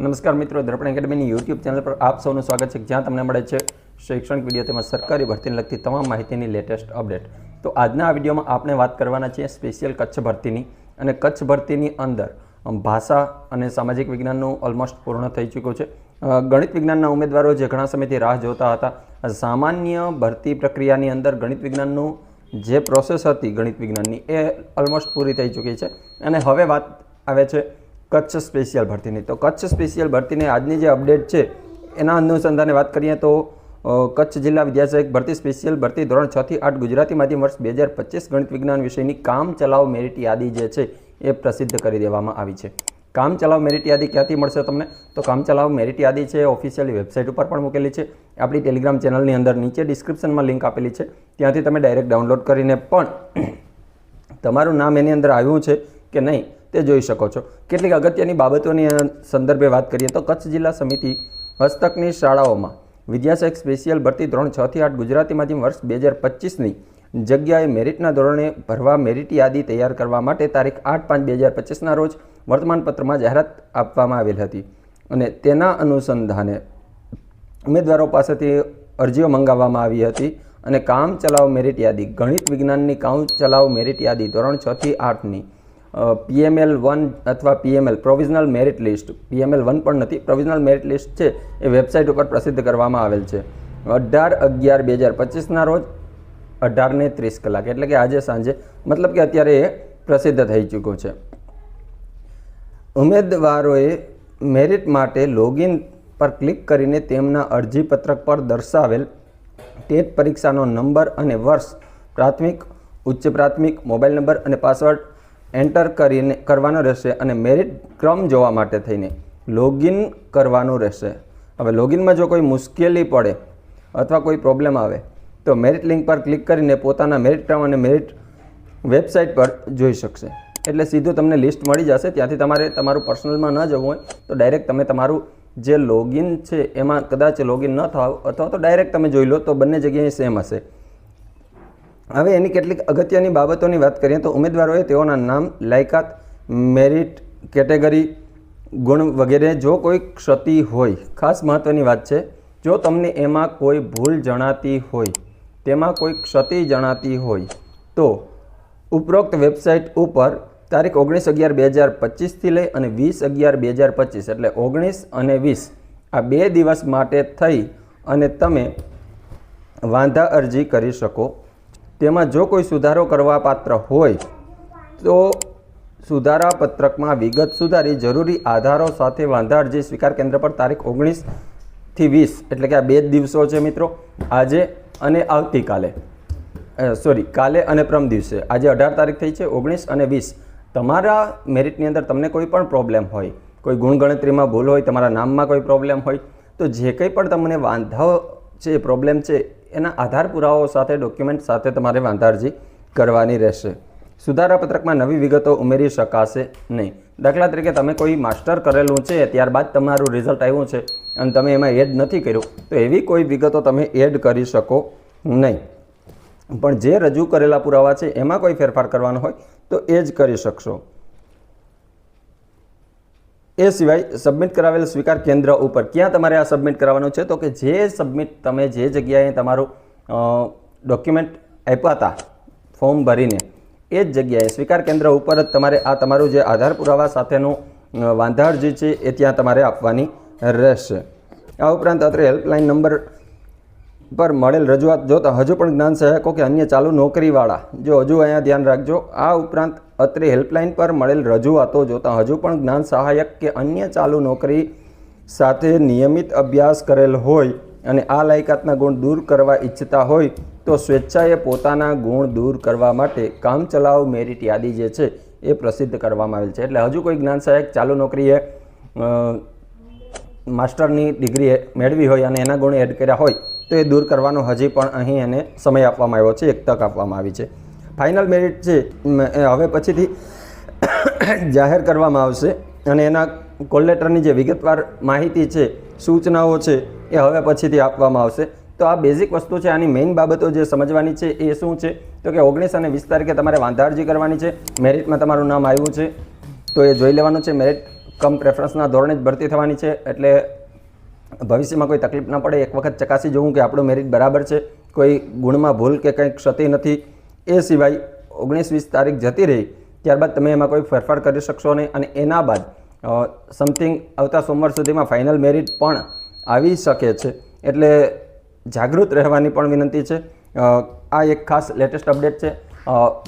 નમસ્કાર મિત્રો, દર્પણ એકેડમીની YouTube channel પર આપ સૌનું સ્વાગત છે, જ્યાં તમને મળે છે શૈક્ષણિક વિડીયો તેમજ સરકારી ભરતીને લગતી તમામ માહિતીની લેટેસ્ટ અપડેટ. તો આજના આ વિડીયોમાં આપણે વાત કરવાના છીએ સ્પેશિયલ કચ્છ ભરતીની. અને કચ્છ ભરતીની અંદર ભાષા અને સામાજિક વિજ્ઞાનનું ઓલમોસ્ટ પૂર્ણ થઈ ચૂક્યું છે. ગણિત વિજ્ઞાનના ઉમેદવારો જે ઘણા સમયથી રાહ જોતા હતા, સામાન્ય ભરતી પ્રક્રિયાની અંદર ગણિત વિજ્ઞાનનું જે પ્રોસેસ હતી ગણિત વિજ્ઞાનની એ ઓલમોસ્ટ પૂરી થઈ ચૂકી છે. અને હવે વાત આવે છે કચ્છ સ્પેશિયલ ભરતીની. તો કચ્છ સ્પેશિયલ ભરતીની આજની જે અપડેટ છે એના અનુસંધાને વાત કરીએ તો કચ્છ જિલ્લા વિદ્યાસહાયક ભરતી સ્પેશિયલ ભરતી ધોરણ 6 થી 8 ગુજરાતી માધ્યમ વર્ષ 2025 ગણિત વિજ્ઞાન વિષયની કામ ચલાવ મેરિટ યાદી જે છે એ પ્રસિદ્ધ કરી દેવામાં આવી છે. કામ ચલાવ મેરિટ યાદી ક્યાંથી મળશે તમને? તો કામ ચલાવ મેરિટ યાદી છે ઓફિશિયલી વેબસાઇટ ઉપર પણ મૂકેલી છે. આપણી ટેલિગ્રામ ચેનલની અંદર નીચે ડિસ્ક્રિપ્શનમાં લિંક આપેલી છે, ત્યાંથી તમે ડાયરેક્ટ ડાઉનલોડ કરીને પણ તમારું નામ એની અંદર આવ્યું છે કે નહીં તે જોઈ શકો છો. કેટલીક અગત્યની બાબતોની સંદર્ભે વાત કરીએ તો કચ્છ જિલ્લા સમિતિ હસ્તકની શાળાઓમાં વિદ્યાસહાયક સ્પેશિયલ ભરતી ધોરણ 6 થી 8 ગુજરાતી માધ્યમ વર્ષ 2025ની જગ્યાએ મેરિટના ધોરણે ભરવા મેરિટ યાદી તૈયાર કરવા માટે તારીખ 8/5/2025ના રોજ વર્તમાનપત્રમાં જાહેરાત આપવામાં આવેલ હતી. અને તેના અનુસંધાને ઉમેદવારો પાસેથી અરજીઓ મંગાવવામાં આવી હતી. અને કામ ચલાવ મેરિટ યાદી ગણિત વિજ્ઞાનની કામ ચલાવ મેરિટ યાદી ધોરણ 6 થી 8ની PML 1 અથવા PML provisional merit list, PML 1 પણ નથી, પ્રોવિઝનલ મેરિટ લિસ્ટ છે એ વેબસાઇટ ઉપર પ્રસિદ્ધ કરવામાં આવેલ છે 18/11/2025ના રોજ 18:30 કલાકે, એટલે કે આજે સાંજે, મતલબ કે અત્યારે એ પ્રસિદ્ધ થઈ ચૂક્યું છે. ઉમેદવારોએ મેરિટ માટે લોગિન પર ક્લિક કરીને તેમના અરજીપત્રક પર દર્શાવેલ ટેટ પરીક્ષાનો નંબર અને વર્ષ, પ્રાથમિક, ઉચ્ચ પ્રાથમિક, મોબાઈલ નંબર અને પાસવર્ડ એન્ટર કરવાનો રહેશે. અને મેરિટ ક્રમ જોવા માટે થઈને લોગિન કરવાનું રહેશે. હવે લોગિનમાં જો કોઈ મુશ્કેલી પડે અથવા કોઈ પ્રોબ્લેમ આવે તો મેરિટ લિંક પર ક્લિક કરીને પોતાના મેરિટ ક્રમ અને મેરિટ વેબસાઇટ પર જોઈ શકશે. એટલે સીધું તમને લિસ્ટ મળી જશે. ત્યાંથી તમારે તમારું પર્સનલમાં ન જવું હોય તો ડાયરેક્ટ તમે તમારું જે લોગિન છે એમાં કદાચ લોગિન ન થાવ અથવા તો ડાયરેક્ટ તમે જોઈ લો તો બંને જગ્યાએ સેમ હશે. હવે એની કેટલીક અગત્યની બાબતોની વાત કરીએ તો ઉમેદવારોએ તેઓના નામ, લાયકાત, મેરિટ કેટેગરી, ગુણ વગેરે જો કોઈ ક્ષતિ હોય, ખાસ મહત્ત્વની વાત છે, જો તમને એમાં કોઈ ભૂલ જણાતી હોય, તેમાં કોઈ ક્ષતિ જણાતી હોય તો ઉપરોક્ત વેબસાઇટ ઉપર તારીખ 19/11/2025થી લઈ અને 20/11/2025 એટલે 19 અને 20 આ 2 દિવસ માટે થઈ અને તમે વાંધા અરજી કરી શકો. તેમાં જો કોઈ સુધારો કરવા પાત્ર હોય તો સુધારા પત્રકમાં વિગત સુધારી જરૂરી આધારો સાથે વાંધા અરજી સ્વીકાર કેન્દ્ર પર તારીખ 19 થી 20 એટલે કે આ 2 દિવસો છે મિત્રો, આજે અને આવતીકાલે, કાલે અને પરમ દિવસે. આજે 18 તારીખ થઈ છે, 19 અને 20 તમારા મેરિટની અંદર તમને કોઈ પણ પ્રોબ્લેમ હોય, કોઈ ગુણ ગણતરીમાં ભૂલ હોય, તમારા નામમાં કોઈ પ્રોબ્લેમ હોય, તો જે કંઈ પણ તમને વાંધાઓ છે, પ્રોબ્લેમ છે, એના આધાર પુરાવાઓ સાથે, ડોક્યુમેન્ટ સાથે તમારે વાંધા અરજી કરવાની રહેશે. સુધારા પત્રકમાં નવી વિગતો ઉમેરી શકાશે નહીં. દાખલા તરીકે તમે કોઈ માસ્ટર કરેલું છે, ત્યારબાદ તમારું રિઝલ્ટ આવ્યું છે અને તમે એમાં એડ નથી કર્યું તો એવી કોઈ વિગતો તમે એડ કરી શકો નહીં. પણ જે રજૂ કરેલા પુરાવા છે એમાં કોઈ ફેરફાર કરવાનો હોય તો એ જ કરી શકશો. એ સિવાય સબમિટ કરાવેલ સ્વીકાર કેન્દ્ર ઉપર ક્યાં તમારે આ સબમિટ કરાવવાનું છે? તો કે જે સબમિટ તમે જે જગ્યાએ તમારું ડોક્યુમેન્ટ આપ્યા હતા ફોર્મ ભરીને એ જ જગ્યાએ સ્વીકાર કેન્દ્ર ઉપર જ તમારે આ તમારું જે આધાર પુરાવા સાથેનું વાંધા અરજી છે એ ત્યાં તમારે આપવાની રહેશે. આ ઉપરાંત અત્રે હેલ્પલાઇન નંબર પર મળેલ રજૂઆત જોતા હજુ પણ જ્ઞાન સહાયકો કે અન્ય ચાલુ નોકરીવાળા, જો હજુ અહીંયા ધ્યાન રાખજો, આ ઉપરાંત અત્રે હેલ્પલાઇન પર મળેલ રજૂઆતો જોતા હજુ પણ જ્ઞાન સહાયક કે અન્ય ચાલુ નોકરી સાથે નિયમિત અભ્યાસ કરેલ હોય અને આ લાયકાતના ગુણ દૂર કરવા ઈચ્છતા હોય તો સ્વેચ્છાએ પોતાના ગુણ દૂર કરવા માટે કામ ચલાવ મેરિટ યાદી જે છે એ પ્રસિદ્ધ કરવામાં આવેલ છે. એટલે હજુ કોઈ જ્ઞાન સહાયક ચાલુ નોકરીએ માસ્ટરની ડિગ્રી મેળવી હોય અને એના ગુણ એડ કર્યા હોય તો એ દૂર કરવાનો હજી પણ અહીં એને સમય આપવામાં આવ્યો છે, એક તક આપવામાં આવી છે. ફાઇનલ મેરિટ છે હવે પછીથી જાહેર કરવામાં આવશે અને એના કોલ લેટરની જે વિગતવાર માહિતી છે, સૂચનાઓ છે એ હવે પછીથી આપવામાં આવશે. તો આ બેઝિક વસ્તુ છે. આની મેઇન બાબતો જે સમજવાની છે એ શું છે તો કે 19 અને 20 તારીખે તમારે વાંધા અરજી કરવાની છે. મેરિટમાં તમારું નામ આવ્યું છે તો એ જોઈ લેવાનું છે. મેરિટ કમ પ્રેફરન્સના ધોરણે જ ભરતી થવાની છે, એટલે ભવિષ્યમાં કોઈ તકલીફ ન પડે. એક વખત ચકાસી જોવું કે આપણું મેરિટ બરાબર છે, કોઈ ગુણમાં ભૂલ કે કંઈ ક્ષતિ નથી. એ સિવાય 19-20 તારીખ જતી રહી ત્યારબાદ તમે એમાં કોઈ ફેરફાર કરી શકશો નહીં, અને એના બાદ સમથિંગ આવતા સોમવાર સુધીમાં ફાઇનલ મેરિટ પણ આવી શકે છે. એટલે જાગૃત રહેવાની પણ વિનંતી છે. આ એક ખાસ લેટેસ્ટ અપડેટ છે.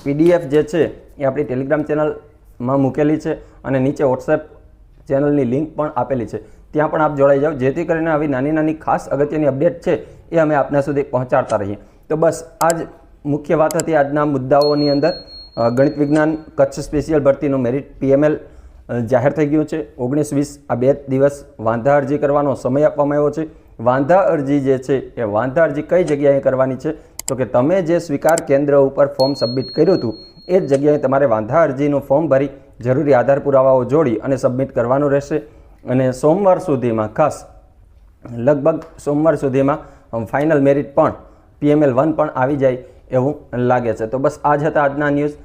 PDF જે છે એ આપણી ટેલિગ્રામ ચેનલમાં મૂકેલી છે, અને નીચે વોટ્સએપ ચેનલની લિંક પણ આપેલી છે. ત્યાં પણ આપ જોડાઈ જાઓ, જેથી કરીને આવી નાની નાની ખાસ અગત્યની અપડેટ છે એ અમે આપના સુધી પહોંચાડતા રહીએ. તો બસ આ જ મુખ્ય વાત હતી આજના મુદ્દાઓની અંદર. ગણિત વિજ્ઞાન કચ્છ સ્પેશિયલ ભરતીનું મેરિટ PML જાહેર થઈ ગયું છે. 19-20 આ 2 દિવસ વાંધા અરજી કરવાનો સમય આપવામાં આવ્યો છે. વાંધા અરજી જે છે એ વાંધા અરજી કઈ જગ્યાએ કરવાની છે, તો કે તમે જે સ્વીકાર કેન્દ્ર ઉપર ફોર્મ સબમિટ કર્યું હતું એ જ જગ્યાએ તમારે વાંધા અરજીનું ફોર્મ ભરી જરૂરી આધાર પુરાવાઓ જોડી અને સબમિટ કરવાનું રહેશે. અને સોમવાર સુધીમાં, ખાસ લગભગ સોમવાર સુધીમાં ફાઇનલ મેરિટ પણ PML 1 પણ આવી જાય એવું લાગે છે. તો બસ આ જ હતા આજના ન્યૂઝ.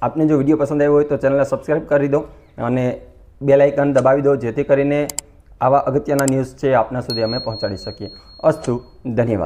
આપને જો વિડીયો પસંદ આવ્યો હોય તો ચેનલને સબસ્ક્રાઈબ કરી દો અને બેલ આઇકન દબાવી દો, જેથી કરીને આવા અગત્યના ન્યૂઝ છે આપના સુધી અમે પહોંચાડી શકીએ. અસ્તુ, ધન્યવાદ.